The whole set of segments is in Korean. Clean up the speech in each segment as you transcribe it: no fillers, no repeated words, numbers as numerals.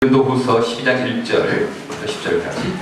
고린도후서 12장 1절부터 10절까지.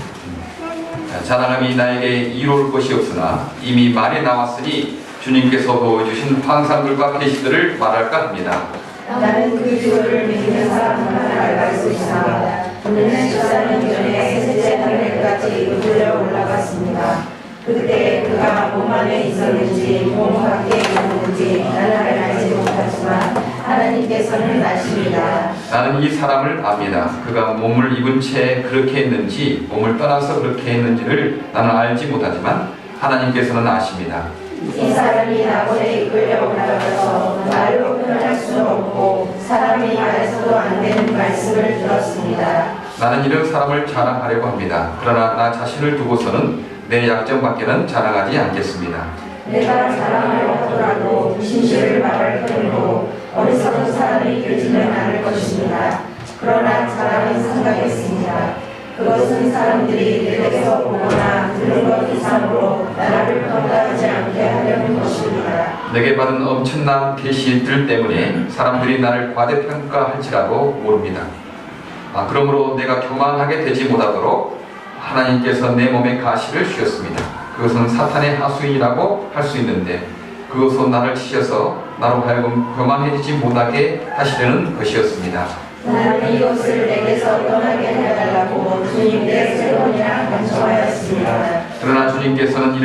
자랑함이 나에게 이로울 것이 없으나 이미 말에 나왔으니 주님께서 보여주신 환상들과 계시들을 말할까 합니다. 나는 그 주를 믿는 사람만 알갈 수 있습니다. 그는 14년 전에 셋째 하늘까지 우주로 올라갔습니다. 그때 그가 몸 안에 있었는지 몸 밖에 있었는지 나는 알지 못하지만 하나님께서는 아십니다. 나는 이 사람을 압니다. 그가 몸을 입은 채 그렇게 했는지 몸을 떠나서 그렇게 했는지를 나는 알지 못하지만 하나님께서는 아십니다. 이 사람이 낙원에 이끌려 올라가서 말로 표현할 수 없고 사람이 말해서도 안 되는 말씀을 들었습니다. 나는 이런 사람을 자랑하려고 합니다. 그러나 나 자신을 두고서는 내 약점밖에는 자랑하지 않겠습니다. 내가 자랑을 하더라도 진실을 말할 뿐이고 어리석은 사람이 되지는 않을 것입니다. 그러나 자랑은 생각했습니다. 그것은 사람들이 내게서 보거나 들은 것 이상으로 나를 평가하지 않게 하려는 것입니다. 내게 받은 엄청난 계시들 때문에 사람들이 나를 과대평가할지라도 모릅니다. 그러므로 내가 교만하게 되지 못하도록 하나님께서 내 몸에 가시를 주셨습니다. 그것은 사탄의 하수인이라고 할 수 있는데 그것으로 나를 치셔서 나로 하여금 교만해지지 못하게 하시려는 것이었습니다. 나는 이것을 내게서 떠나게 해달라고 주님께 세 번이나 간청하였습니다. 그러나 주님께서는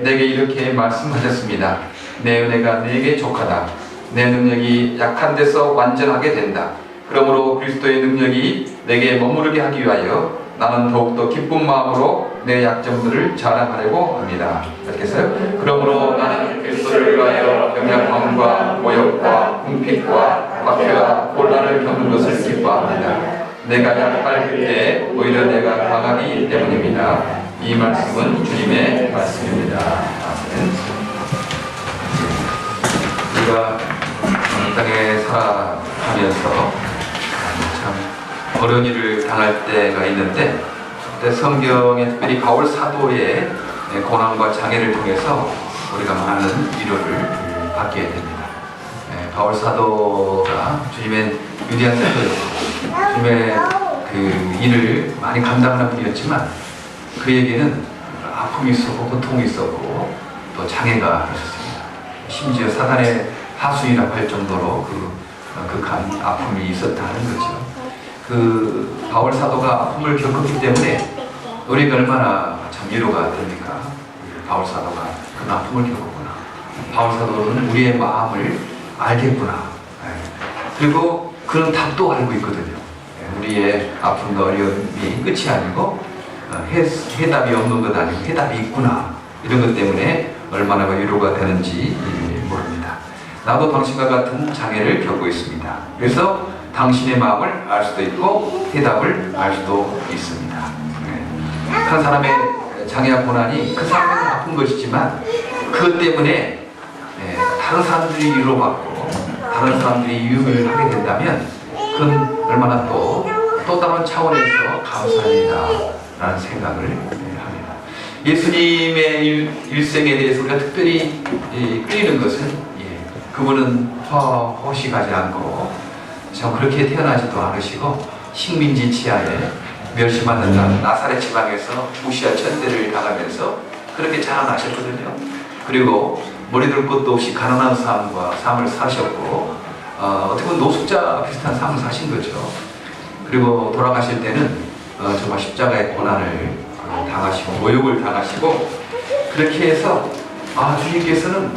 내게 이렇게 말씀하셨습니다. 내 은혜가 내게 족하다. 내 능력이 약한 데서 완전하게 된다. 그러므로 그리스도의 능력이 내게 머무르게 하기 위하여 나는 더욱더 기쁜 마음으로 내 약점들을 자랑하려고 합니다. 이렇게 해서요. 그러므로 나는 그리스도를 위하여 연약함과 모욕과 궁핍과 박해와 곤란을 겪는 것을 기뻐합니다. 내가 약할 그때 오히려 내가 강하기 때문입니다. 이 말씀은 주님의 말씀입니다. 아멘. 우리가 이 땅에 살아가면서 참 어려운 일을 당할 때가 있는데 그때 성경에 특별히 바울 사도의 고난과 장애를 통해서 우리가 많은 위로를 받게 됩니다. 바울 사도가 주님의 위대한 사도였고 주님의 그 일을 많이 감당하는 분이었지만 그에게는 아픔이 있었고 고통이 있었고 또 장애가 있었습니다. 심지어 사단의 하수인이라고 할 정도로 극한 아픔이 있었다는 거죠. 그 바울 사도가 아픔을 겪었기 때문에 우리가 얼마나 참 위로가 됩니까? 바울 사도가 그 아픔을 겪었구나. 바울 사도는 우리의 마음을 알겠구나. 그리고 그런 답도 알고 있거든요. 우리의 아픔과 어려움이 끝이 아니고 해답이 없는 것 아니고 해답이 있구나. 이런 것 때문에 얼마나 위로가 되는지 모릅니다. 나도 당신과 같은 장애를 겪고 있습니다. 그래서 당신의 마음을 알 수도 있고 해답을 알 수도 있습니다. 한 사람의 장애와 고난이 그 사람은 아픈 것이지만 그것 때문에 다른 사람들이 위로받고 다른 사람들이 유익을 하게 된다면 그건 얼마나 또 다른 차원에서 감사한 일이다라는 생각을 합니다. 예수님의 일생에 대해서 우리가 특별히 끌리는 것은 그분은 허식하지 않고 참 그렇게 태어나지도 않으시고 식민지 치하에 멸시받는 나사렛 지방에서 무시와 천대를 당하면서 그렇게 자라나셨거든요. 그리고 머리둘 것도 없이 가난한 삶을 사셨고 어떻게 보면 노숙자 비슷한 삶을 사신 거죠. 그리고 돌아가실 때는 정말 십자가의 고난을 당하시고 모욕을 당하시고 그렇게 해서 주님께서는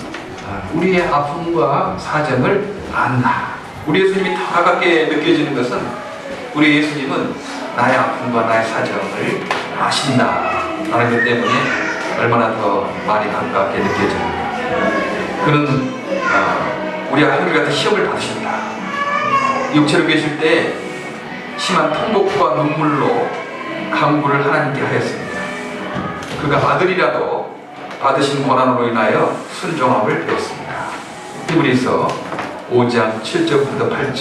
우리의 아픔과 사정을 안다. 우리 예수님이 더 가깝게 느껴지는 것은 우리 예수님은 나의 아픔과 나의 사정을 아신다라는 것 때문에 얼마나 더 많이 가깝게 느껴집니다. 그는 우리와 한결같은 시험을 받으신다. 육체로 계실 때 심한 통곡과 눈물로 간구를 하나님께 하였습니다. 그가 아들이라도 받으신 고난으로 인하여 순종함을 배웠습니다. 히브리서 5장 7절부터 8절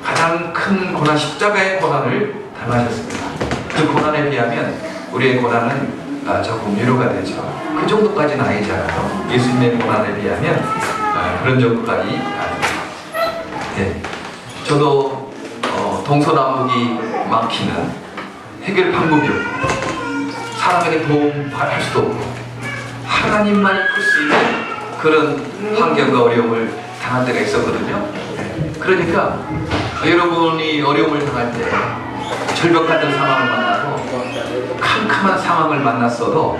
가장 큰 고난 십자가의 고난을 당하셨습니다. 그 고난에 비하면 우리의 고난은 조금 위로가 되죠. 그 정도까지는 아니잖아요. 예수님의 고난에 비하면 그런 정도까지 아닙니다. 저도 동서남북이 막히는 해결 방법이 없고 사람에게 도움할 수도 없고 하나님만이 풀 수 있는 그런 환경과 어려움을 당할 때가 있었거든요. 그러니까 여러분이 어려움을 당할 때 절벽 같은 상황을 만나고 캄캄한 상황을 만났어도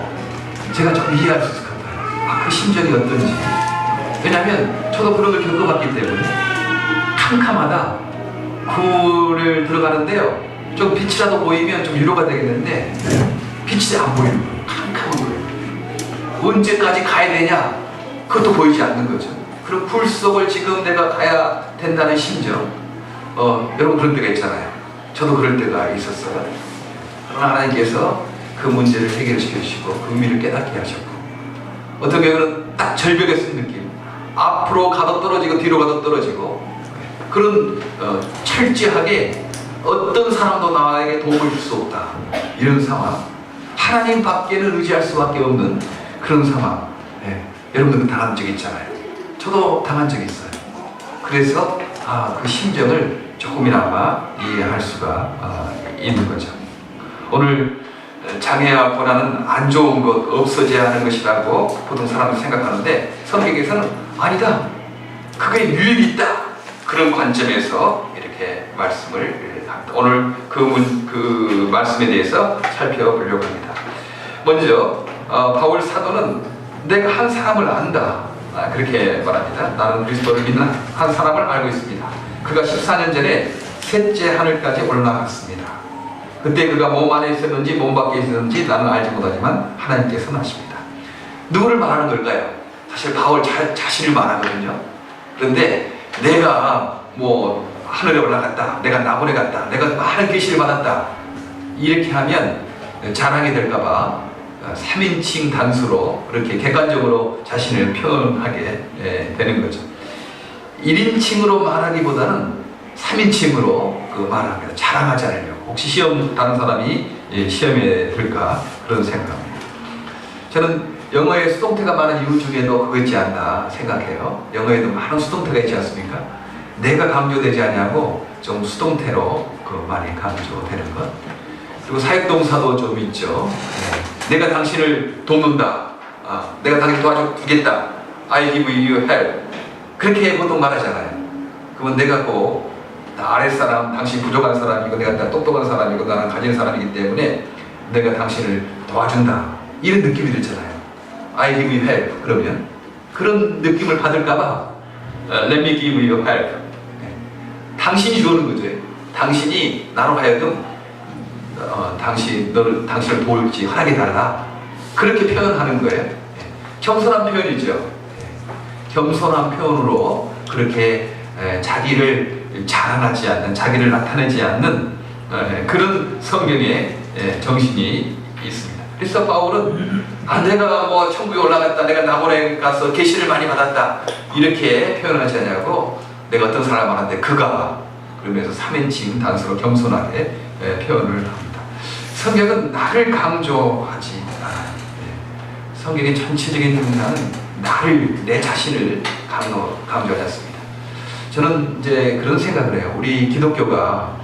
제가 좀 이해할 수 있을 것 같아요. 그 심정이 어떤지. 왜냐하면 저도 그런 걸 겪어봤기 때문에 캄캄하다 굴을 들어가는데요, 좀 빛이라도 보이면 좀 위로가 되겠는데 빛이 안 보이는 거예요. 캄캄한 거예요. 언제까지 가야 되냐, 그것도 보이지 않는 거죠. 그럼 굴 속을 지금 내가 가야 된다는 심정, 여러분 그런 때가 있잖아요. 저도 그럴 때가 있었어요. 그러나 하나님께서 그 문제를 해결시켜 주시고 그 의미를 깨닫게 하셨고, 어떤 경우는 딱 절벽에 쓴 느낌, 앞으로 가도 떨어지고 뒤로 가도 떨어지고, 그런 철저하게 어떤 사람도 나에게 도움을 줄 수 없다, 이런 상황, 하나님 밖에는 의지할 수밖에 없는 그런 상황. 여러분들 당한 적이 있잖아요. 저도 당한 적이 있어요. 그래서 그 심정을 조금이나마 이해할 수가 있는 거죠. 오늘 장애와 고난은 안 좋은 것, 없어져야 하는 것이라고 보통 사람들이 생각하는데 성경에서는 아니다, 그게 유익이 있다, 그런 관점에서 이렇게 말씀을 합니다. 오늘 그 말씀에 대해서 살펴보려고 합니다. 먼저 바울 사도는 내가 한 사람을 안다, 그렇게 말합니다. 나는 그리스도를 믿는 한 사람을 알고 있습니다. 그가 14년 전에 셋째 하늘까지 올라갔습니다. 그때 그가 몸 안에 있었는지 몸 밖에 있었는지 나는 알지 못하지만 하나님께서는 아십니다. 누구를 말하는 걸까요? 사실 바울 자신을 말하거든요. 그런데 내가 뭐 하늘에 올라갔다, 내가 나무에 갔다, 내가 많은 계시를 받았다, 이렇게 하면 자랑이 될까봐 3인칭 단수로 그렇게 객관적으로 자신을 표현하게 되는 거죠. 1인칭으로 말하기보다는 3인칭으로 말합니다. 자랑하지 않으려고. 혹시 시험 다른 사람이 시험에 들까, 그런 생각합니다. 저는 영어에 수동태가 많은 이유 중에도 그거 있지 않나 생각해요. 영어에도 많은 수동태가 있지 않습니까? 내가 강조되지 않냐고 좀 수동태로 많이 강조되는 것. 그리고 사역동사도 좀 있죠. 내가 당신을 돕는다, 내가 당신 도와주겠다, I give you help, 그렇게 보통 말하잖아요. 그러면 내가 꼭 아랫사람, 당신 부족한 사람이고 내가 똑똑한 사람이고 나는 가진 사람이기 때문에 내가 당신을 도와준다, 이런 느낌이 들잖아요. I give you help, 그러면 그런 느낌을 받을까봐 Let me give you help, 당신이 주는 거죠. 당신이 나로 하여금 당신을 도울지 허락해달라, 그렇게 표현하는 거예요. 겸손한 표현이죠. 겸손한 표현으로 그렇게 자기를 자랑하지 않는, 자기를 나타내지 않는 그런 성경의 정신이 있습니다. 그래서 바울은 내가 뭐 천국에 올라갔다, 내가 나무에 가서 계시를 많이 받았다, 이렇게 표현하지 않냐고, 내가 어떤 사람을 하는데 그가, 그러면서 3인칭 단수로 겸손하게 표현을 합니다. 성경은 나를 강조하지 않아요. 성경의 전체적인 의미는 나를, 내 자신을 강조하지 않습니다. 저는 이제 그런 생각을 해요. 우리 기독교가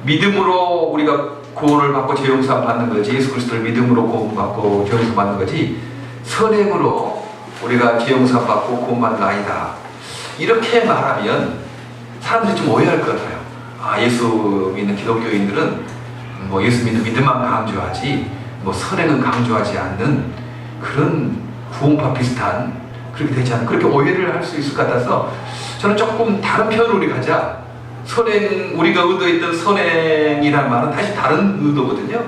믿음으로 우리가 구원을 받고 죄용서 받는 거지, 예수 그리스도를 믿음으로 구원받고 죄용서 받는 거지, 선행으로 우리가 죄용서 받고 구원받는 거 아니다, 이렇게 말하면 사람들이 좀 오해할 것 같아요. 예수 믿는 기독교인들은 뭐 예수 믿는 믿음만 강조하지 뭐 선행은 강조하지 않는 그런 구원파 비슷한, 그렇게 되지 않는, 그렇게 오해를 할 수 있을 것 같아서 저는 조금 다른 표현으로 우리 가자. 선행, 우리가 의도했던 선행이라는 말은 다시 다른 의도거든요.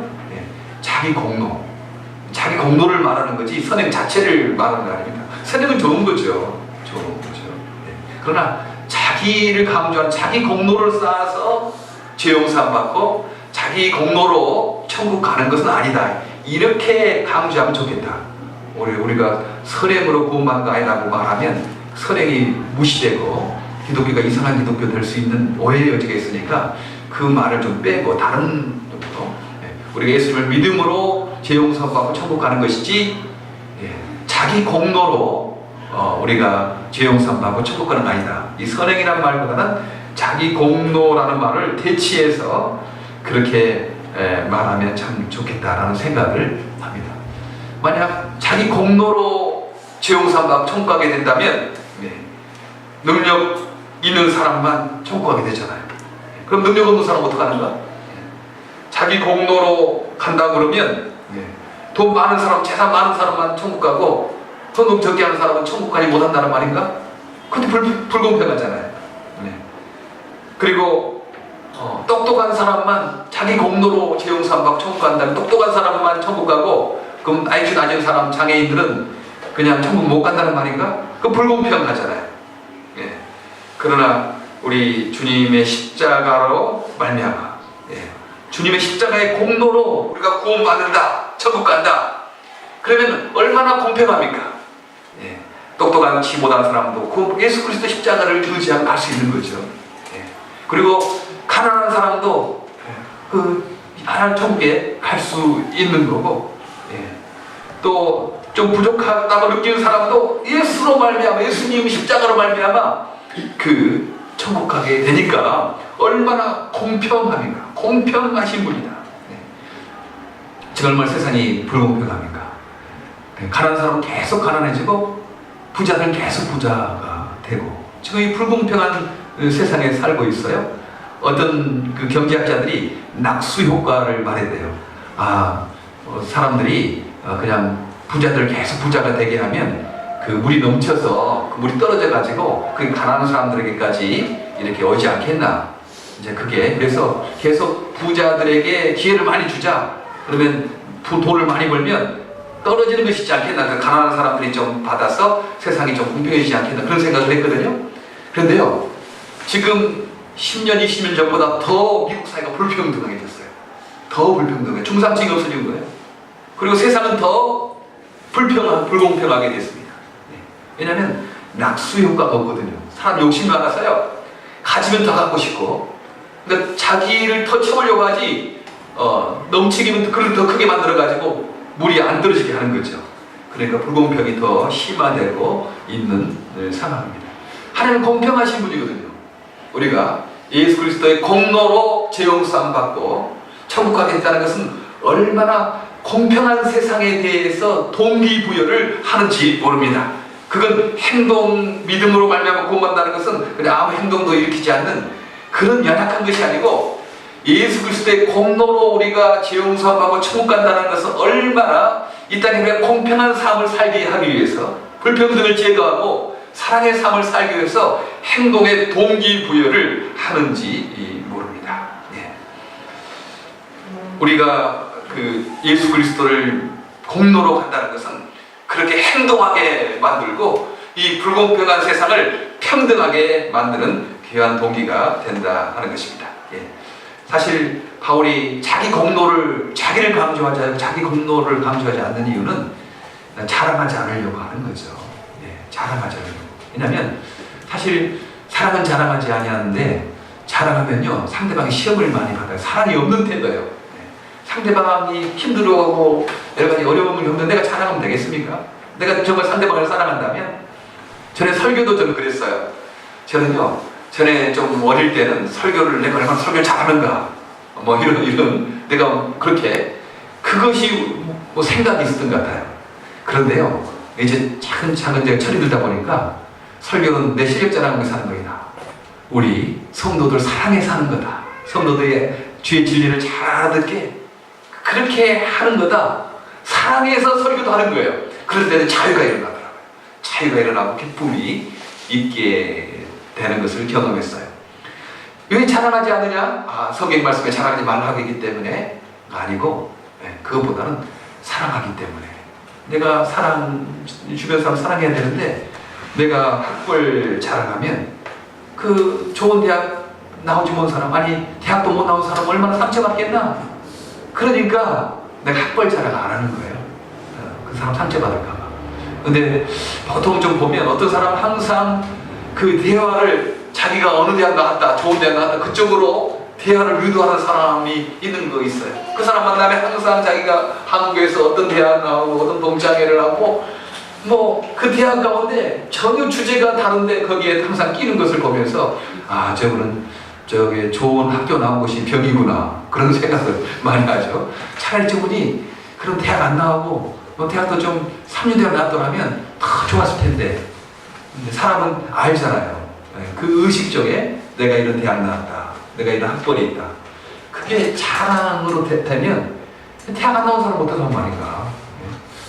자기 공로를 말하는 거지 선행 자체를 말하는 거 아닙니다. 선행은 좋은 거죠. 그러나 자기를 강조하는, 자기 공로를 쌓아서 죄용서 받고 자기 공로로 천국 가는 것은 아니다, 이렇게 강조하면 좋겠다. 우리가 선행으로 구원받는 거 아니라고 말하면 선행이 무시되고 기독교가 이상한 기독교 될 수 있는 오해의 여지가 있으니까 그 말을 좀 빼고 다른 정도, 우리가 예수님을 믿음으로 죄용서 받고 천국 가는 것이지 자기 공로로 우리가 죄용서 받고 천국 가는 거 아니다. 이 선행이란 말보다는 자기 공로라는 말을 대치해서 그렇게 말하면 참 좋겠다라는 생각을 합니다. 만약 자기 공로로 죄용삼박 천국 가게 된다면 능력 있는 사람만 천국 가게 되잖아요. 그럼 능력 없는 사람은 어떡하는가? 자기 공로로 간다 그러면 돈 많은 사람, 재산 많은 사람만 천국 가고 헌금 적게 하는 사람은 천국 가지 못한다는 말인가? 그것도 불공평하잖아요. 그리고 똑똑한 사람만 자기 공로로 죄용삼박 천국 간다면 똑똑한 사람만 천국 가고 그럼 IQ 낮은 사람, 장애인들은 그냥 천국 못 간다는 말인가? 그거 불공평하잖아요. 그러나 우리 주님의 십자가로 말미암아 주님의 십자가의 공로로 우리가 구원받는다, 천국 간다. 그러면 얼마나 공평합니까? 똑똑한 치 못한 사람도 그 예수 그리스도 십자가를 의지하고 갈 수 있는 거죠. 그리고 가난한 사람도 그 하나님 천국에 갈 수 있는 거고, 또 좀 부족하다고 느끼는 사람도 예수로 말미암아, 예수님 십자가로 말미암아 그 천국 가게 되니까 얼마나 공평합니까? 공평하신 분이다. 정말 세상이 불공평합니까? 가난한 사람은 계속 가난해지고 부자들은 계속 부자가 되고 지금 이 불공평한 세상에 살고 있어요. 어떤 그 경제학자들이 낙수 효과를 말했대요. 사람들이 그냥 부자들 계속 부자가 되게 하면 그 물이 넘쳐서 그 물이 떨어져 가지고 그 가난한 사람들에게까지 이렇게 오지 않겠나. 이제 그게 그래서 계속 부자들에게 기회를 많이 주자. 그러면 돈을 많이 벌면 떨어지는 것이 있지 않겠나. 그 가난한 사람들이 좀 받아서 세상이 좀 공평해지지 않겠나. 그런 생각을 했거든요. 그런데요, 지금 10년, 20년 전보다 더 미국 사회가 불평등하게 됐어요. 더 불평등해. 중산층이 없어진 거예요. 그리고 세상은 더 불공평하게 됐습니다. 왜냐하면 낙수 효과가 없거든요. 사람 욕심이 많아서요. 가지면 더 갖고 싶고, 그러니까 자기를 더 채우려고 하지, 넘치기면 그릇을 더 크게 만들어가지고 물이 안 떨어지게 하는 거죠. 그러니까 불공평이 더 심화되고 있는 상황입니다. 하나님은 공평하신 분이거든요. 우리가 예수 그리스도의 공로로 죄용삼 받고 천국 가게 됐다는 것은 얼마나 공평한 세상에 대해서 동기부여를 하는지 모릅니다. 그건 행동, 믿음으로 말미암아 구원받는다는 것은 그냥 아무 행동도 일으키지 않는 그런 연약한 것이 아니고 예수 그리스도의 공로로 우리가 죄용삼하고 천국 간다는 것은 얼마나 이 땅에 공평한 삶을 살게 하기 위해서 불평등을 제거하고 사랑의 삶을 살기 위해서 행동의 동기부여를 하는지 모릅니다. 우리가 그 예수 그리스도를 공로로 간다는 것은 그렇게 행동하게 만들고 이 불공평한 세상을 평등하게 만드는 귀한 동기가 된다 하는 것입니다. 사실 바울이 자기 공로를 자기 공로를 강조하지 않는 이유는 자랑하지 않으려고 하는 거죠. 자랑하지 않으려고. 왜냐하면 사실 사랑은 자랑하지 아니하는데 자랑하면요 상대방이 시험을 많이 받아요. 사랑이 없는 태도예요. 상대방이 힘들어하고 여러 가지 어려움을 겪는데 내가 자랑하면 되겠습니까? 내가 정말 상대방을 사랑한다면? 전에 설교도 저는 그랬어요. 저는요, 전에 좀 어릴 때는 설교를 내가 얼마나 설교를 잘하는가 뭐 이런 내가 그렇게 그것이 뭐 생각이 있었던 것 같아요. 그런데요, 이제 차근차근 제가 철이 들다 보니까 설교는 내 실력 자랑하면서 사는 거이다. 우리 성도들 사랑해 사는 거다. 성도들의 주의 진리를 잘 알아듣게 그렇게 하는 거다. 사랑해서 설교도 하는 거예요. 그럴 때는 자유가 일어나더라고요. 자유가 일어나고 기쁨이 있게 되는 것을 경험했어요. 왜 자랑하지 않느냐? 성경 말씀에 자랑하지 말라고 했기 때문에 아니고 그것보다는 사랑하기 때문에. 내가 주변 사람 사랑해야 되는데 내가 학벌 자랑하면 그 좋은 대학 나오지 못한 사람, 아니 대학도 못 나온 사람 얼마나 상처받겠나? 그러니까 내가 학벌 자랑 안 하는 거예요. 그 사람 상처받을까 봐. 근데 보통 좀 보면 어떤 사람은 항상 그 대화를 자기가 어느 대학 나갔다, 좋은 대학 나갔다 그쪽으로 대화를 유도하는 사람이 있는 거 있어요. 그 사람 만나면 항상 자기가 한국에서 어떤 대학 나오고 어떤 동창회를 하고 뭐 그 대학 가운데 전혀 주제가 다른데 거기에 항상 끼는 것을 보면서 아, 저분은 저기 좋은 학교 나온 곳이 벽이구나, 그런 생각을 많이 하죠. 차라리 저분이 그런 대학 안 나오고 뭐 대학도 좀 3년 대학 나왔더라면 더 좋았을 텐데. 근데 사람은 알잖아요. 그 의식 쪽에 내가 이런 대학 나왔다, 내가 이런 학벌이 있다, 그게 자랑으로 되면 대학 안 나온 사람 어떡하란 말인가.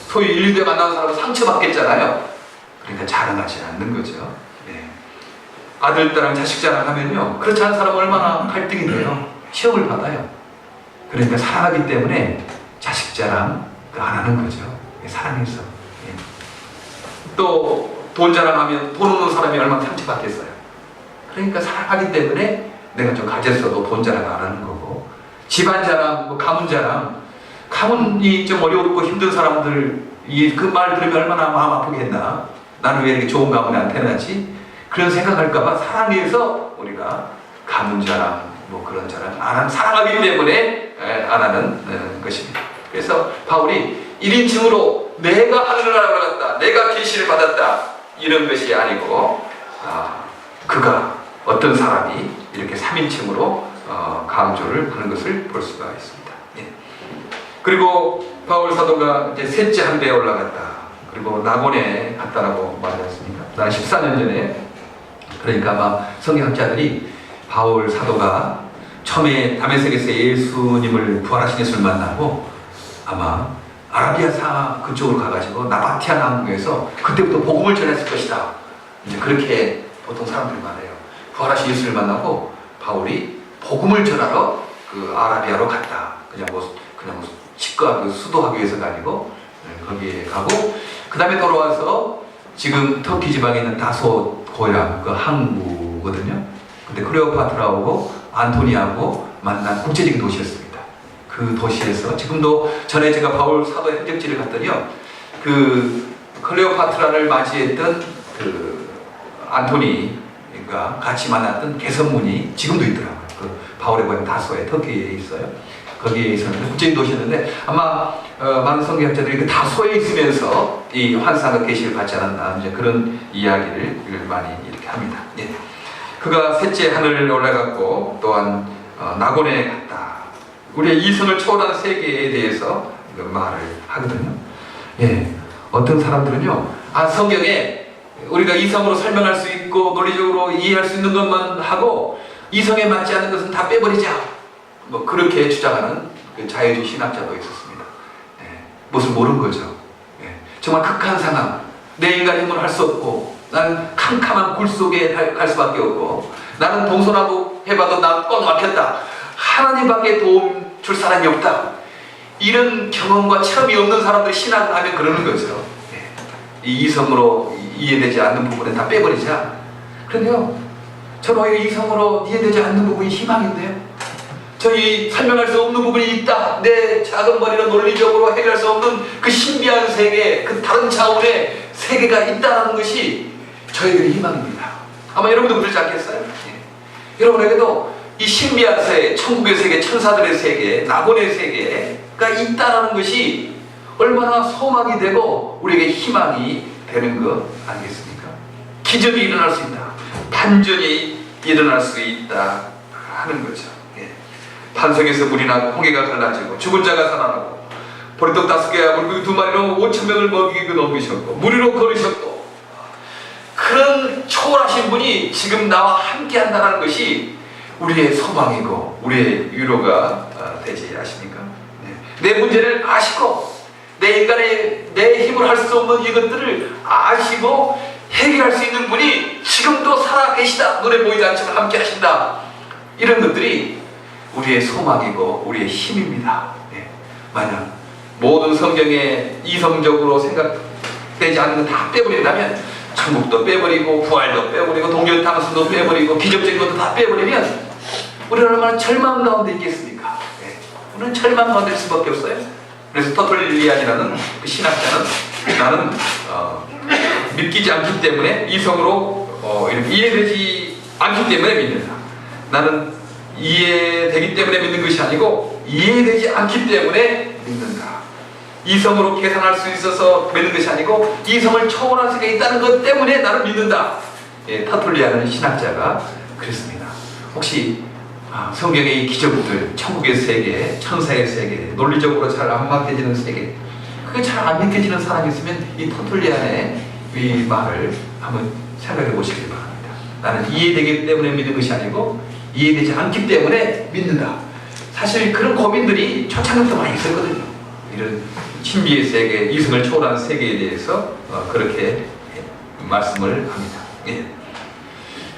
소위 1, 2대학 안 나온 사람은 상처받겠잖아요. 그러니까 자랑하지 않는 거죠. 아들, 딸랑 자식 자랑하면요, 그렇지 않은 사람은 얼마나 갈등이 돼요. 시험을 받아요. 그러니까 사랑하기 때문에 자식 자랑 안 하는 거죠. 사랑해서. 또 돈 자랑하면 돈 없는 사람이 얼마나 상처받겠어요. 그러니까 사랑하기 때문에 내가 좀 가졌어도 돈 자랑 안 하는 거고, 집안 자랑, 뭐 가문 자랑, 가문이 좀 어렵고 힘든 사람들 그 말 들으면 얼마나 마음 아프겠나. 나는 왜 이렇게 좋은 가문에 안 태어났지? 그런 생각할까봐 사랑해서 우리가 가문 자랑, 뭐 그런 자랑 안 하는, 사랑하기 때문에 안 하는 것입니다. 그래서 바울이 1인칭으로 내가 하늘을 알아갔다, 내가 계시를 받았다, 이런 것이 아니고 그가, 어떤 사람이 이렇게 3인칭으로 강조를 하는 것을 볼 수가 있습니다. 그리고 바울 사도가 이제 셋째 함대에 올라갔다, 그리고 낙원에 갔다라고 말하지 않습니까? 난 14년 전에, 그러니까 아마 성경학자들이 바울 사도가 처음에 다메섹에서 예수님을 부활하신 예수를 만나고 아마 아라비아사 그쪽으로 가가지고 나바티아 남부에서 그때부터 복음을 전했을 것이다, 이제 그렇게 보통 사람들이 말해요. 부활하신 예수를 만나고 바울이 복음을 전하러 그 아라비아로 갔다. 그냥 뭐 치과 그 수도하기 위해서가 아니고 거기에 가고, 그 다음에 돌아와서 지금 터키 지방에 있는 다소 고향, 그 항구거든요. 근데 클레오파트라하고 안토니하고 만난 국제적인 도시였습니다. 그 도시에서 지금도, 전에 제가 바울 사도의 행적지를 갔더니요, 그 클레오파트라를 맞이했던 그 안토니가 같이 만났던 개선문이 지금도 있더라고요. 그 바울의 고향 다소에, 터키에 있어요. 거기에 있었는데 국제적인 도시였는데 아마 많은 성경학자들이 그 다소에 있으면서 이 환상의 계시를 받지 않았나, 이제 그런 이야기를 많이 이렇게 합니다. 그가 셋째 하늘을 올라갔고 또한 낙원에 갔다. 우리의 이성을 초월한 세계에 대해서 말을 하거든요. 어떤 사람들은요, 성경에 우리가 이성으로 설명할 수 있고 논리적으로 이해할 수 있는 것만 하고 이성에 맞지 않는 것은 다 빼버리자, 뭐 그렇게 주장하는 그 자유주의 신학자도 있었습니다. 무엇을 모르는 거죠. 정말 극한 상황, 내 인간의 힘으로 할 수 없고, 나는 캄캄한 굴 속에 갈 수밖에 없고, 나는 동서남북 해봐도 난 꽉 막혔다, 하나님밖에 도움 줄 사람이 없다, 이런 경험과 체험이 없는 사람들이 신학을 하면 그러는 거죠. 이 이성으로 이해되지 않는 부분은 다 빼버리자. 그런데요, 저는 오히려 이성으로 이해되지 않는 부분이 희망인데요. 저희 설명할 수 없는 부분이 있다, 내 작은 머리로 논리적으로 해결할 수 없는 그 신비한 세계, 그 다른 차원의 세계가 있다는 것이 저희들의 희망입니다. 아마 여러분도 그렇지 않겠어요? 여러분에게도 이 신비한 세계, 천국의 세계, 천사들의 세계, 낙원의 세계가 있다는 것이 얼마나 소망이 되고 우리에게 희망이 되는 것 아니겠습니까? 기적이 일어날 수 있다, 반전이 일어날 수 있다 하는 거죠. 반석에서 물이 나고 홍해가 갈라지고 죽은 자가 살아나고 보리떡 5개와 물고기 2마리로 5,000명을 먹이고 넘기셨고 무리로 걸으셨고, 그런 초월하신 분이 지금 나와 함께 한다는 것이 우리의 소망이고 우리의 위로가 되지 않습니까? 내 문제를 아시고 내 인간의 내 힘으로 할 수 없는 이것들을 아시고 해결할 수 있는 분이 지금도 살아 계시다, 눈에 보이지 않지만 함께 하신다, 이런 것들이 우리의 소망이고 우리의 힘입니다. 만약 모든 성경에 이성적으로 생각되지 않는 거 다 빼버린다면, 천국도 빼버리고 부활도 빼버리고 동전탕수도 빼버리고 기적적인 것도 다 빼버리면 우리는 얼마나 절망 가운데 있겠습니까? 우리는 절망 가운데 있을 수밖에 없어요. 그래서 터틀리안이라는 그 신학자는, 나는 믿기지 않기 때문에 이성으로 이렇게 이해되지 않기 때문에 믿는다, 나는 이해되기 때문에 믿는 것이 아니고 이해되지 않기 때문에 믿는다, 이성으로 계산할 수 있어서 믿는 것이 아니고 이성을 초월한 세계에 있다는 것 때문에 나를 믿는다. 예, 터툴리아는 신학자가 그랬습니다. 혹시 성경의 이 기적들, 천국의 세계, 천사의 세계, 논리적으로 잘 안 맡겨지는 세계, 그게 잘 안 믿겨지는 사람이 있으면 이 터툴리안의 이 말을 한번 생각해 보시길 바랍니다. 나는 이해되기 때문에 믿는 것이 아니고 이해되지 않기 때문에 믿는다. 사실 그런 고민들이 초창기부터 많이 있었거든요. 이런 신비의 세계, 이성을 초월한 세계에 대해서 그렇게 말씀을 합니다. 예.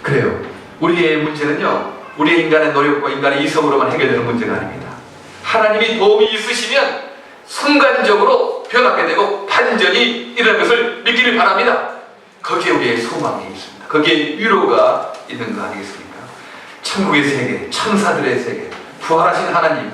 그래요. 우리의 문제는요, 우리의 인간의 노력과 인간의 이성으로만 해결되는 문제가 아닙니다. 하나님이 도움이 있으시면 순간적으로 변하게 되고 반전이 일어나는 것을 믿기를 바랍니다. 거기에 우리의 소망이 있습니다. 거기에 위로가 있는 거 아니겠습니까? 천국의 세계, 천사들의 세계, 부활하신 하나님,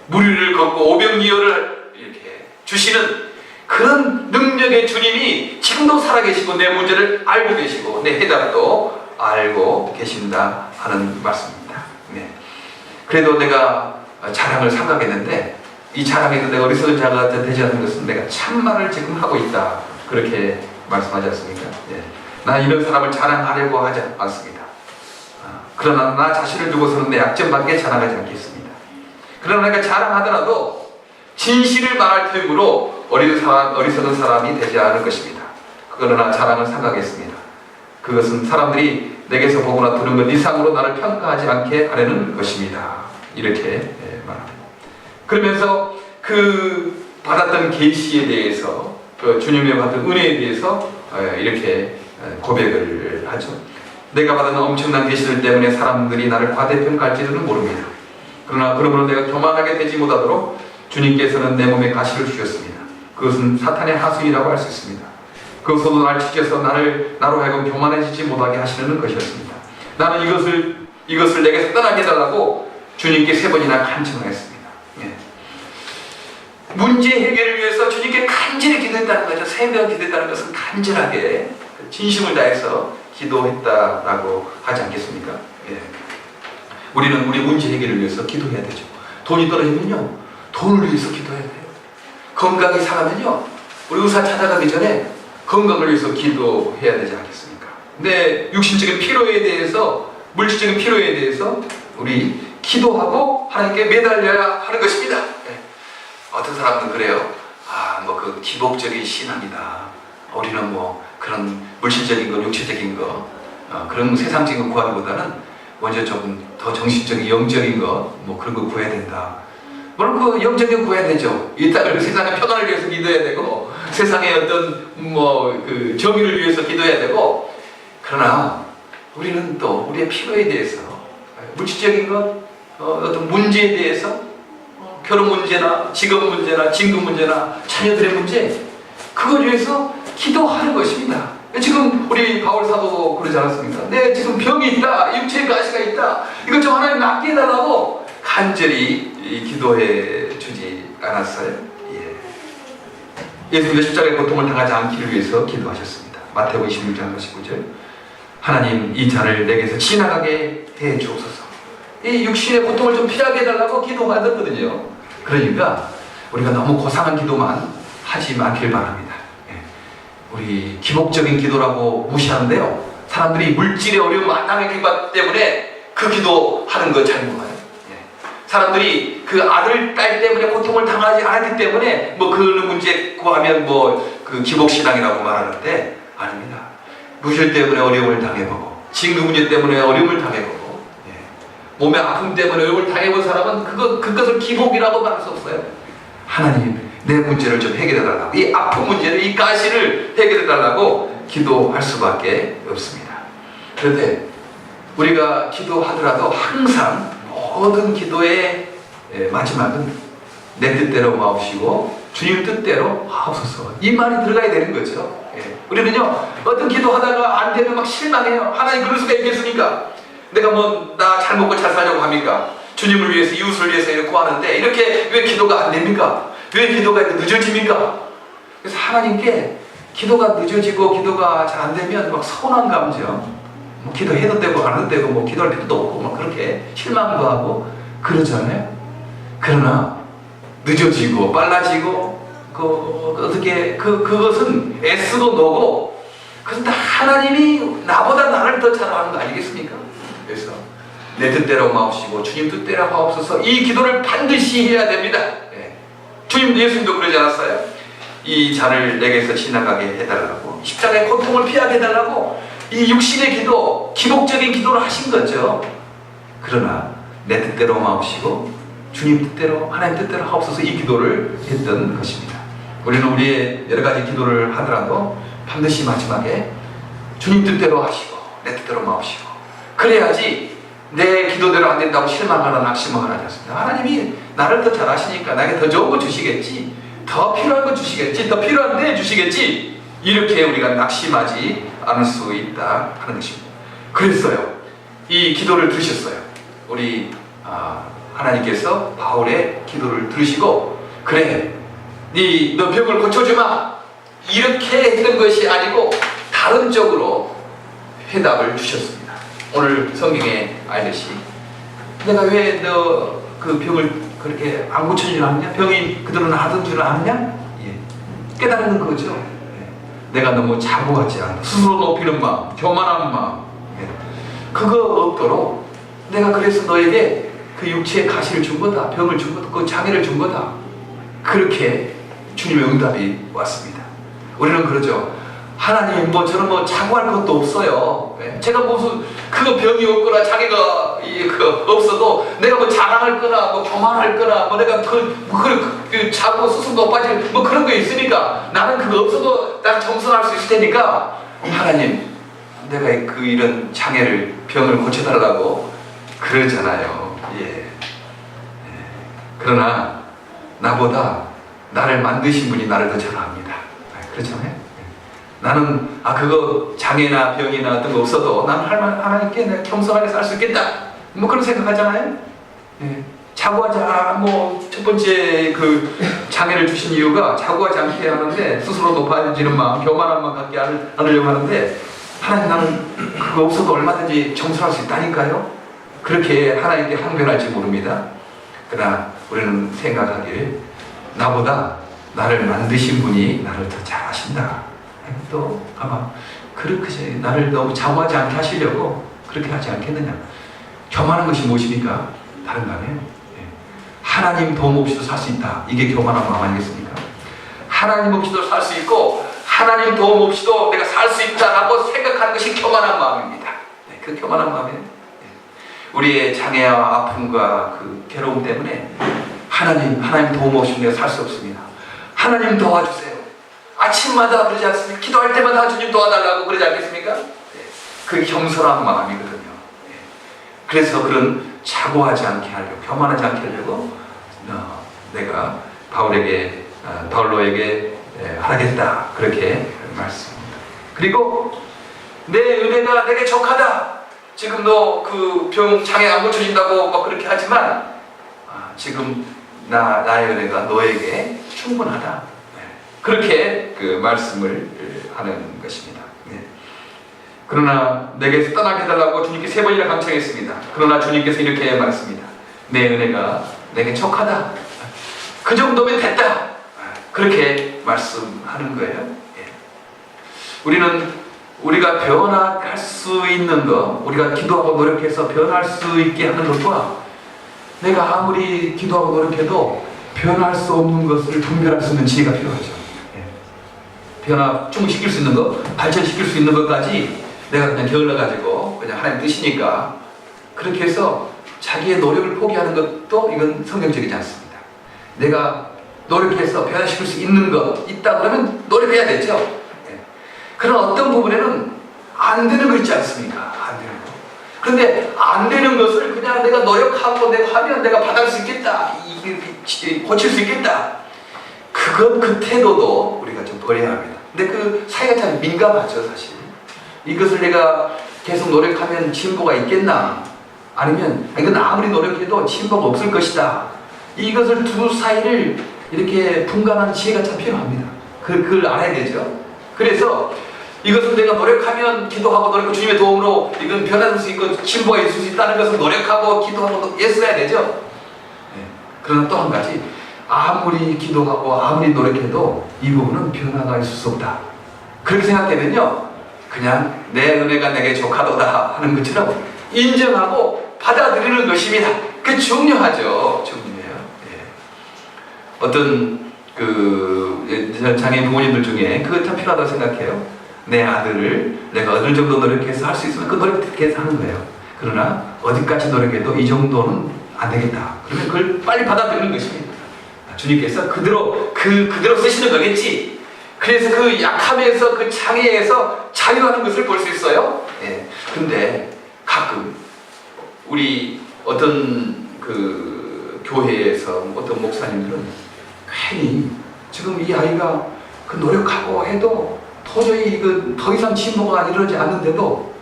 무리를 걷고 오병이어를 이렇게 주시는 그런 능력의 주님이 지금도 살아계시고 내 문제를 알고 계시고 내 해답도 알고 계신다 하는 말씀입니다. 네. 그래도 내가 자랑을 생각했는데 이 자랑에도 내가 어리석은 자가 되지 않는 것은 내가 참말을 지금 하고 있다. 그렇게 말씀하지 않습니까? 네. 나는 이런 사람을 자랑하려고 하지 않습니다. 그러나 나 자신을 두고서는 내 약점밖에 자랑하지 않겠습니다. 그러나 내가 자랑하더라도 진실을 말할 터임으로 어리석은 사람이 되지 않을 것입니다. 그러나 자랑을 생각했습니다. 그것은 사람들이 내게서 보거나 들은 것 이상으로 나를 평가하지 않게 하려는 것입니다. 이렇게 말합니다. 그러면서 그 받았던 계시에 대해서, 그 주님의 받은 은혜에 대해서 이렇게 고백을 하죠. 내가 받은 엄청난 계시들 때문에 사람들이 나를 과대평가할지는 모릅니다. 그러나 그러므로 내가 교만하게 되지 못하도록 주님께서는 내 몸에 가시를 주셨습니다. 그것은 사탄의 하수인이라고 할 수 있습니다. 그것으로 나를 지켜서 나로 하여금 교만해지지 못하게 하시려는 것이었습니다. 나는 이것을 내게서 떠나게 해달라고 주님께 3번이나 간청했습니다. 예. 문제 해결을 위해서 주님께 간절히 기도했다는 거죠. 새벽 기도했다는 것은 간절하게 진심을 다해서 기도했다라고 하지 않겠습니까? 예. 우리는 우리 문제 해결을 위해서 기도해야 되죠. 돈이 떨어지면요, 돈을 위해서 기도해야 돼요. 건강이 상하면요, 우리 의사 찾아가기 전에 건강을 위해서 기도해야 되지 않겠습니까? 내 육신적인 필요에 대해서, 물질적인 필요에 대해서 우리 기도하고 하나님께 매달려야 하는 것입니다. 예. 어떤 사람들은 그래요. 그 기복적인 신앙이다. 우리는 그런 물질적인 거, 육체적인 거, 그런 세상적인 거 구하기보다는 먼저 조금 더 정신적인, 영적인 거, 그런 거 구해야 된다. 물론 그 영적인 거 구해야 되죠. 이 땅을, 세상의 평안을 위해서 기도해야 되고, 세상의 어떤 그 정의를 위해서 기도해야 되고, 그러나 우리는 또 우리의 필요에 대해서, 물질적인 것, 어떤 문제에 대해서, 결혼 문제나 직업 문제나 진급 문제나 자녀들의 문제, 그걸 위해서 기도하는 것입니다. 지금 우리 바울 사도 그러지 않았습니까? 내 지금 병이 있다, 육체의 가시가 있다, 이것 좀 하나님 낫게 해달라고 간절히 기도해 주지 않았어요? 예. 예수님도 십자가의 고통을 당하지 않기를 위해서 기도하셨습니다. 마태복음 26장 49절. 하나님, 이 잔을 내게서 지나가게 해 주옵소서. 이 육신의 고통을 좀 피하게 해달라고 기도하셨거든요. 그러니까 우리가 너무 고상한 기도만 하지 않길 바랍니다. 우리 기복적인 기도라고 무시하는데요, 사람들이 물질의 어려움 안 당하기 때문에 그 기도하는 거 잘 몰라요. 사람들이 그 아들, 딸 때문에 고통을 당하지 않았기 때문에 그 문제 구하면 그 기복신앙이라고 말하는데 아닙니다. 무술 때문에 어려움을 당해보고, 진급 문제 때문에 어려움을 당해보고, 몸의 아픔 때문에 어려움을 당해본 사람은 그것을 기복이라고 말할 수 없어요. 하나님, 내 문제를 좀 해결해달라고, 이 아픈 문제를, 이 가시를 해결해달라고 기도할 수밖에 없습니다. 그런데 우리가 기도하더라도 항상 모든 기도의 마지막은 내 뜻대로 마옵시고 주님 뜻대로 하옵소서, 이 말이 들어가야 되는 거죠. 우리는요, 어떤 기도하다가 안 되면 막 실망해요. 하나님, 그럴 수가 있겠습니까? 내가 나 잘 먹고 잘 살려고 합니까? 주님을 위해서, 이웃을 위해서 이렇게 구하는데 이렇게 왜 기도가 안 됩니까? 왜 기도가 이렇게 늦어집니까? 그래서 하나님께 기도가 늦어지고 기도가 잘 안 되면 막 서운한 감정, 기도해도 되고 안 해도 되고 기도할 필요도 없고 그렇게 실망도 하고 그러잖아요. 그러나 늦어지고 빨라지고 그것은 애쓰고 노고, 그것은 다 하나님이 나보다 나를 더 잘하는 거 아니겠습니까? 그래서 내 뜻대로 마옵시고 주님 뜻대로 하옵소서, 이 기도를 반드시 해야 됩니다. 예. 주님, 예수님도 그러지 않았어요? 이 잔을 내게서 지나가게 해달라고, 십자가의 고통을 피하게 해달라고, 이 육신의 기도, 기복적인 기도를 하신 거죠. 그러나 내 뜻대로 마옵시고 주님 뜻대로, 하나님 뜻대로 하옵소서, 이 기도를 했던 것입니다. 우리는 우리의 여러 가지 기도를 하더라도 반드시 마지막에 주님 뜻대로 하시고 내 뜻대로 마옵시고, 그래야지 내 기도대로 안 된다고 실망하거나 낙심하거나 하지 않습니다. 하나님이 나를 더 잘하시니까 나에게 더 좋은 거 주시겠지, 더 필요한 거 주시겠지, 더 필요한 데 주시겠지, 이렇게 우리가 낙심하지 않을 수 있다 하는 것입니다. 그랬어요. 이 기도를 들으셨어요. 우리 하나님께서 바울의 기도를 들으시고, 그래, 너 병을 고쳐주마, 이렇게 했던 것이 아니고 다른 쪽으로 해답을 주셨습니다. 오늘 성경에 알듯이 내가 왜 너 그 병을 그렇게 안 고쳐주지 않느냐, 병이 그대로 나던 줄 아느냐, 깨달는 거죠. 내가 너무 자부하지 않아, 스스로 높이는 마음, 교만한 마음, 그거 없도록 내가 그래서 너에게 그 육체의 가시를 준 거다, 병을 준 거다, 그 장애를 준 거다, 그렇게 주님의 응답이 왔습니다. 우리는 그러죠. 하나님, 저는 자부할 것도 없어요. 제가 무슨 병이 없거나 장애가 없어도 내가 자랑할 거나 교만할 거나 내가 자고 스스로 높아질 그런 거 있으니까, 나는 그거 없어도 난 겸손할 수 있을 테니까, 하나님, 내가 이런 장애를, 병을 고쳐달라고 그러잖아요. 그러나 나보다 나를 만드신 분이 나를 더 잘 압니다. 그렇잖아요. 나는 그거 장애나 병이나 어떤 거 없어도 나는 하나님께 내가 겸손하게 살 수 있겠다, 그런 생각하잖아요. 자고하지 않아. 첫 번째 장애를 주신 이유가 자고하지 않게 하는데, 스스로 높아지는 마음, 교만한 마음 갖게 하려고 하는데, 하나님, 나는 그거 없어도 얼마든지 겸손할 수 있다니까요. 그렇게 하나님께 항변할지 모릅니다. 그러나 우리는 생각하길, 나보다 나를 만드신 분이 나를 더 잘 아신다. 또 아마 그렇게 나를 너무 자고하지 않게 하시려고 그렇게 하지 않겠느냐. 교만한 것이 무엇입니까? 다른 거 아니에요. 하나님 도움 없이도 살 수 있다, 이게 교만한 마음 아니겠습니까? 하나님 없이도 살 수 있고 하나님 도움 없이도 내가 살 수 있다라고 생각하는 것이 교만한 마음입니다. 그 교만한 마음이에요. 우리의 장애와 아픔과 그 괴로움 때문에 하나님 도움 없이 내가 살 수 없습니다, 하나님 도와주세요, 아침마다 그러지 않습니까? 기도할 때마다 주님 도와달라고 그러지 않겠습니까? 그 겸손한 마음이거든요. 그래서 그런 자고하지 않게 하려고, 교만하지 않게 하려고 내가 바울로에게 하겠다, 그렇게 말씀합니다. 그리고 내 은혜가 내게 족하다. 지금 너 병 장애 안 고쳐진다고 그렇게 하지만 지금 나의 은혜가 너에게 충분하다, 그렇게 말씀을 하는 것입니다. 그러나 내게서 떠나게 해달라고 주님께 3번이나 강청했습니다. 그러나 주님께서 이렇게 말했습니다. 내 은혜가 내게 족하다. 그 정도면 됐다. 그렇게 말씀하는 거예요. 우리가 변화할 수 있는 것, 우리가 기도하고 노력해서 변화할 수 있게 하는 것과, 내가 아무리 기도하고 노력해도 변화할 수 없는 것을 분별할 수 있는 지혜가 필요하죠. 변화 충분시킬 수 있는 것, 발전시킬 수 있는 것까지 내가 그냥 게을러가지고 그냥 하나님 뜻이니까 그렇게 해서 자기의 노력을 포기하는 것도, 이건 성경적이지 않습니다. 내가 노력해서 변화시킬 수 있는 것 있다 그러면 노력해야 되죠. 그런 어떤 부분에는 안 되는 거 있지 않습니까? 안 되는 거. 그런데 안 되는 것을 그냥 내가 노력하고 내가 하면 내가 받을 수 있겠다, 고칠 수 있겠다, 그 태도도 우리가 좀 버려야 합니다. 근데 그 사이가 참 민감하죠, 사실. 이것을 내가 계속 노력하면 진보가 있겠나? 아니면 이건 아무리 노력해도 진보가 없을 것이다. 이것을 두 사이를 이렇게 분간하는 지혜가 참 필요합니다. 그걸 알아야 되죠. 그래서 이것은 내가 노력하면, 기도하고 노력하고 주님의 도움으로 이건 변화될 수 있고 진보가 있을 수 있다는 것을 노력하고 기도하고 애써야 되죠. 그러나 또 한 가지, 아무리 기도하고 아무리 노력해도 이 부분은 변화가 있을 수 없다. 그렇게 생각되면요, 그냥 내 은혜가 내게 족하도다 하는 것처럼 인정하고 받아들이는 것입니다. 그게 중요하죠. 중요해요. 예. 어떤 장애인 부모님들 중에 그거 참 필요하다고 생각해요. 내 아들을 내가 어느 정도 노력해서 할 수 있으면 그 노력해서 하는 거예요. 그러나 어디까지 노력해도 이 정도는 안 되겠다. 그러면 그걸 빨리 받아들이는 것입니다. 주님께서 그대로 쓰시는 거겠지. 그래서 그 약함에서 그 장애에서 자유하는 것을 볼 수 있어요. 예. 근데 가끔 우리 어떤 교회에서 어떤 목사님들은 괜히 지금 이 아이가 노력하고 해도 도저히 더 이상 진보가 이루어지지 않는데도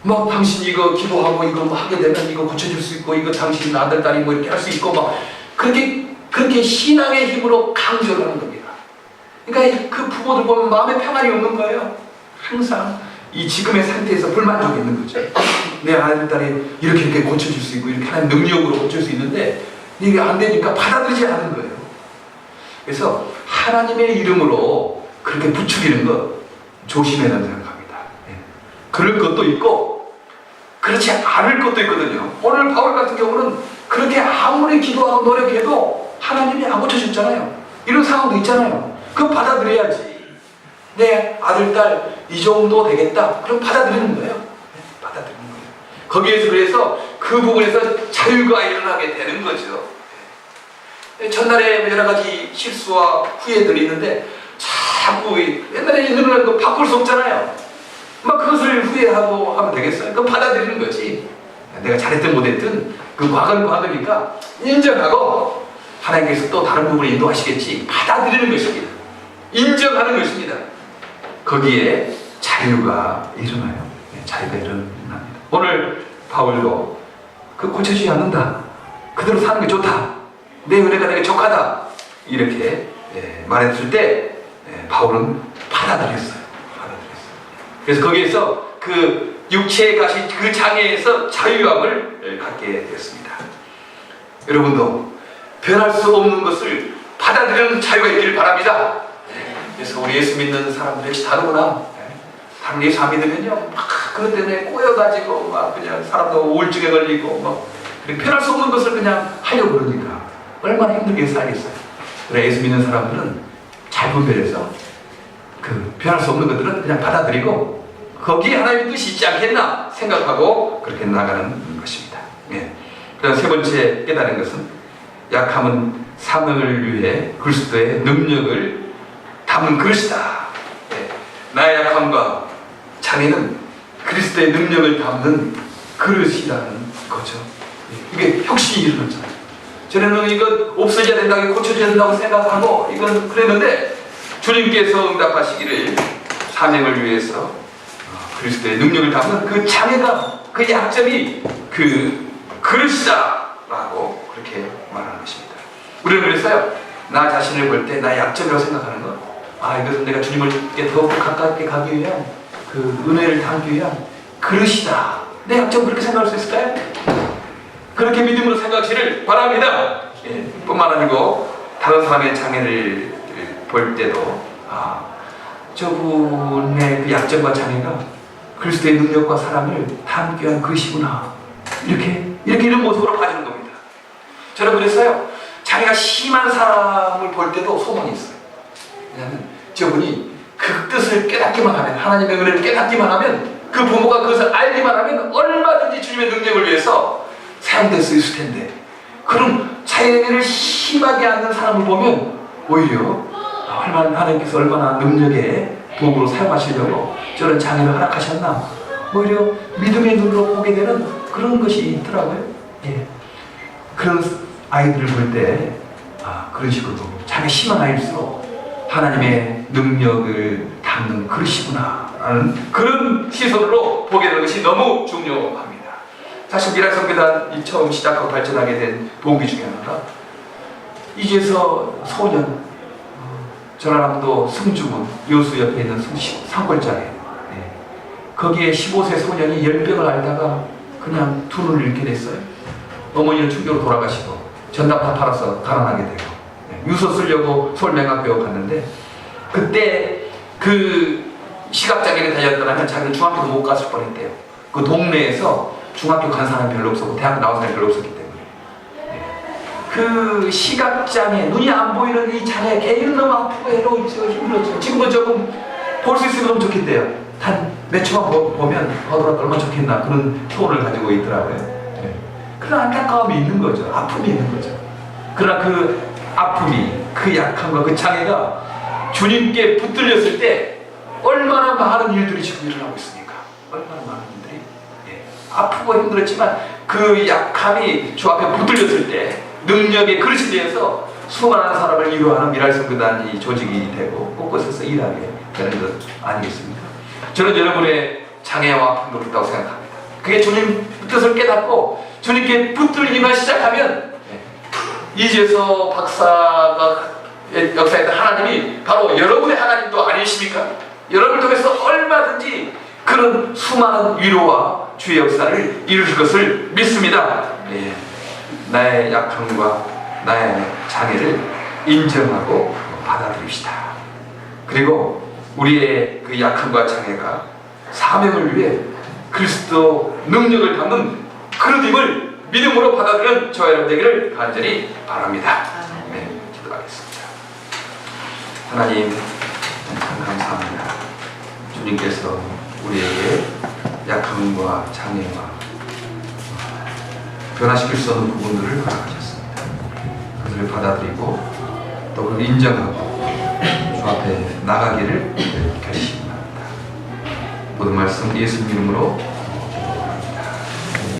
막 당신 이거 기도하고 이거 하게 되면 이거 고쳐줄 수 있고 이거 당신 아들 딸이 뭐 이렇게 할 수 있고 막 그렇게 신앙의 힘으로 강조를 하는 겁니다. 그러니까 그 부모들 보면 마음에 평안이 없는 거예요. 항상 이 지금의 상태에서 불만족이 있는 거죠. 내 아들 딸이 이렇게 고쳐줄 수 있고 이렇게 하는 능력으로 고칠 수 있는데 이게 안 되니까 받아들이지 않는 거예요. 그래서 하나님의 이름으로 그렇게 부추기는 것 조심해야 된다고 생각합니다. 예. 그럴 것도 있고 그렇지 않을 것도 있거든요. 오늘 바울 같은 경우는 그렇게 아무리 기도하고 노력해도 하나님이 안 고쳐줬잖아요. 이런 상황도 있잖아요. 그거 받아들여야지. 내 아들, 딸 이 정도 되겠다. 그럼 받아들이는 거예요. 받아들이는 거예요. 거기에서 그래서 그 부분에서 자유가 일어나게 되는 거죠. 전날에 여러 가지 실수와 후회들이 있는데 자꾸 옛날에 일어난 거 바꿀 수 없잖아요. 막 그것을 후회하고 하면 되겠어요? 그럼 받아들이는 거지. 내가 잘했든 못했든 그 과거는 과거니까 인정하고 하나님께서 또 다른 부분을 인도하시겠지. 받아들이는 것입니다. 인정하는 것입니다. 거기에 자유가 일어나요. 자유가 일어납니다. 오늘 바울도 고쳐지지 않는다. 그대로 사는 게 좋다. 내 은혜가 내게 족하다. 이렇게 말했을 때 바울은 받아들였어요. 그래서 거기에서 그 육체의 가시 그 장애에서 자유함을 갖게 되었습니다. 여러분도 변할 수 없는 것을 받아들이는 자유가 있기를 바랍니다. 그래서 우리 예수 믿는 사람들 역시 다르구나. 다른 예수 안 믿으면요, 막 그것 때문에 꼬여가지고 막 그냥 사람도 우울증에 걸리고 막 변할 수 없는 것을 그냥 하려고 그러니까 얼마나 힘들게 살겠어요. 그래 예수 믿는 사람들은 잘 분별해서 변할 수 없는 것들은 그냥 받아들이고 거기에 하나님의 뜻이 있지 않겠나 생각하고 그렇게 나가는 것입니다. 예. 그다음 세 번째 깨달은 것은 약함은 사명을 위해 그리스도의 능력을 담은 그릇이다. 예. 나의 약함과 장애는 그리스도의 능력을 담는 그릇이라는 거죠. 예. 이게 혁신이 일어났잖아요. 전에는 이건 없어져야 된다고 고쳐져야 된다고 생각하고 이건 그랬는데 주님께서 응답하시기를 사명을 위해서 그리스도의 능력을 담는 그 장애가 그 약점이 그 그릇이다 라고 그렇게 말하는 것입니다. 우리는 그랬어요. 나 자신을 볼 때 나의 약점이라고 생각하는 것, 이것은 내가 주님께 더욱더 가깝게 가기 위한 그 은혜를 담기 위한 그릇이다. 내 약점 그렇게 생각할 수 있을까요? 그렇게 믿음으로 생각하시를 바랍니다. 예, 뿐만 아니고 다른 사람의 장애를 볼 때도 저분의 그 약점과 장애가 그리스도의 능력과 사랑을 담기 위한 그릇이구나. 이런 모습으로 봐주는 겁니다. 저는 그랬어요. 장애가 심한 사람을 볼 때도 소망이 있어요. 왜냐하면 저분이 그 뜻을 깨닫기만 하면, 하나님의 은혜를 깨닫기만 하면, 그 부모가 그것을 알기만 하면 얼마든지 주님의 능력을 위해서 사용될 수 있을 텐데, 그런 장애를 심하게 않는 사람을 보면 오히려 하나님께서 얼마나 능력의 도구로 사용하시려고 저런 장애를 허락하셨나, 오히려 믿음의 눈으로 보게 되는 그런 것이 있더라고요. 예. 그런 아이들을 볼 때 그런 식으로 장애 심한 아이일수록 하나님의 능력을 담는 그릇이구나 라는 그런 시선으로 보게 되는 것이 너무 중요합니다. 사실 미랄성교단이 처음 시작하고 발전하게 된 동기 중에 하나가 이제서 소년 전라남도 승주군 여수 옆에 있는 산골짜기, 거기에 15세 소년이 열병을 앓다가 그냥 두 눈을 잃게 됐어요. 어머니는 충격으로 돌아가시고 전답다 팔아서 달아나게 되고, 유서 쓰려고 서울맹학교에 갔는데 그때 그 시각장애를 달렸더라면 자기는 중학교도 못 갔을 뻔했대요. 그 동네에서 중학교 간 사람이 별로 없었고 대학교 나온 사람이 별로 없었기 때문에 그 시각장애, 눈이 안 보이는 이 장애 걔는 너무 아프고 애로우죠. 힘들었죠. 지금은 조금 볼 수 있으면 너무 좋겠대요. 단 몇 초만 보면 하더라도 얼마나 좋겠나 그런 소원을 가지고 있더라고요. 그런 안타까움이 있는 거죠. 아픔이 있는 거죠. 그러나 그 아픔이, 그 약함과 그 장애가 주님께 붙들렸을 때 얼마나 많은 일들이 지금 일어나고 있습니까? 얼마나 많은 일들이. 아프고 힘들었지만 그 약함이 주 앞에 붙들렸을 때 능력의 그릇이 되어서 수많은 사람을 위로하는 미랄성교단이 조직이 되고 곳곳에서 일하게 되는 것 아니겠습니까? 저는 여러분의 장애와 아픔도 그렇다고 생각합니다. 그게 주님 뜻을 깨닫고 주님께 붙들기만 시작하면 이재서 박사가 역사했던 하나님이 바로 여러분의 하나님도 아니십니까? 여러분을 통해서 얼마든지 그런 수많은 위로와 주의 역사를 이루실 것을 믿습니다. 나의 약함과 나의 장애를 인정하고 받아들입시다. 그리고 우리의 그 약함과 장애가 사명을 위해 그리스도 능력을 담는 그릇임을 믿음으로 받아들이는 저와 여러분 되기를 간절히 바랍니다. 기도하겠습니다. 하나님 참 감사합니다. 주님께서 우리에게 약함과 장애와 변화시킬 수 없는 부분들을 허락하셨습니다. 그것을 받아들이고 또 그걸 인정하고 주 앞에 나가기를 결심합니다. 모든 말씀 예수님 이름으로